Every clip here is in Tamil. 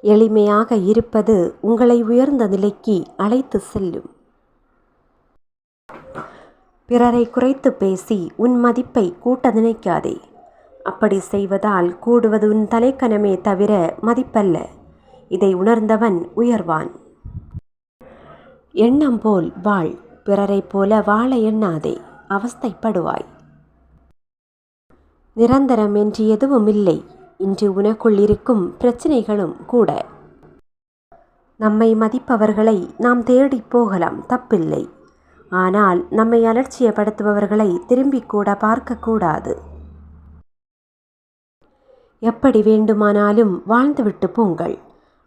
எளிமையாக இருப்பது உங்களை உயர்ந்த நிலைக்கு அழைத்து செல்லும். பிறரை குறைத்து பேசி உன் மதிப்பை கூட்ட நினைக்காதே. அப்படி செய்வதால் கூடுவது உன் தலைக்கணமே தவிர மதிப்பல்ல. இதை உணர்ந்தவன் உயர்வான். எண்ணம் போல் வாழ். பிறரை போல வாழ எண்ணாதே, அவஸ்தைப்படுவாய். நிரந்தரம் என்று எதுவும் இல்லை. இன்று உனக்குள் இருக்கும் பிரச்சனைகளும் கூட. நம்மை மதிப்பவர்களை நாம் தேடி போகலாம், தப்பில்லை. ஆனால் நம்மை அலட்சியப்படுத்துபவர்களை திரும்பி கூட பார்க்கக்கூடாது. எப்படி வேண்டுமானாலும் வாழ்ந்துவிட்டு போங்கள்.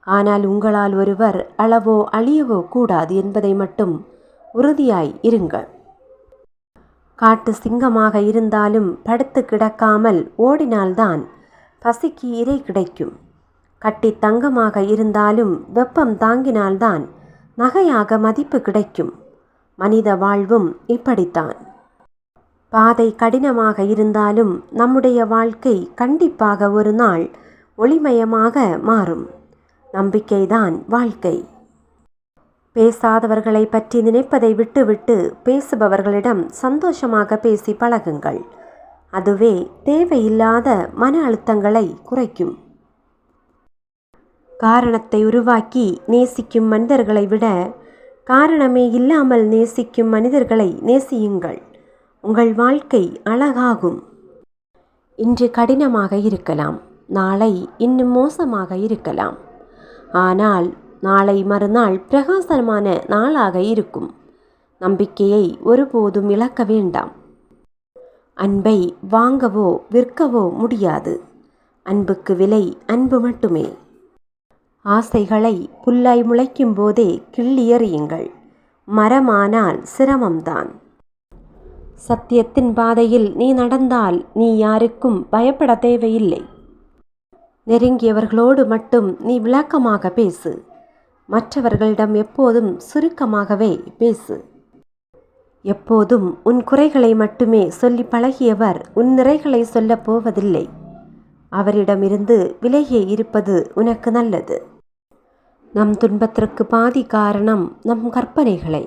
ஆனால் உங்களால் ஒருவர் அளவோ அழியவோ கூடாது என்பதை மட்டும் உறுதியாய் இருங்கள். காட்டு சிங்கமாக இருந்தாலும் படுத்து கிடக்காமல் ஓடினால்தான் பசிக்கு இரை கிடைக்கும். கட்டி தங்கமாக இருந்தாலும் வெப்பம் தாங்கினால்தான் நகையாக மதிப்பு கிடைக்கும். மனித வாழ்வும் இப்படித்தான். பாதை கடினமாக இருந்தாலும் நம்முடைய வாழ்க்கை கண்டிப்பாக ஒரு நாள் ஒளிமயமாக மாறும். நம்பிக்கைதான் வாழ்க்கை. பேசாதவர்களை பற்றி நினைப்பதை விட்டுவிட்டு பேசுபவர்களிடம் சந்தோஷமாக பேசி பழகுங்கள். அதுவே தேவையில்லாத மன அழுத்தங்களை குறைக்கும். காரணத்தை உருவாக்கி நேசிக்கும் மனிதர்களை விட காரணமே இல்லாமல் நேசிக்கும் மனிதர்களை நேசியுங்கள். உங்கள் வாழ்க்கை அழகாகும். இன்று கடினமாக இருக்கலாம், நாளை இன்னும் மோசமாக இருக்கலாம். ஆனால் நாளை மறுநாள் பிரகாசமான நாளாக இருக்கும். நம்பிக்கையை ஒருபோதும் இழக்க வேண்டாம். அன்பை வாங்கவோ விற்கவோ முடியாது. அன்புக்கு விலை அன்பு மட்டுமே. ஆசைகளை புல்லாய் முளைக்கும் போதே கிள்ளி எறியுங்கள். மரமானால் சிரமம்தான். சத்தியத்தின் பாதையில் நீ நடந்தால் நீ யாருக்கும் பயப்பட தேவையில்லை. நெருங்கியவர்களோடு மட்டும் நீ விளக்கமாக பேசு. மற்றவர்களிடம் எப்போதும் சுருக்கமாகவே பேசு. எப்போதும் உன் குறைகளை மட்டுமே சொல்லி பழகியவர் உன் நிறைகளை சொல்லப் போவதில்லை. அவரிடமிருந்து விலகியே இருப்பது உனக்கு நல்லது. நம் துன்பத்திற்கு பாதி காரணம் நம் கற்பனைகளை.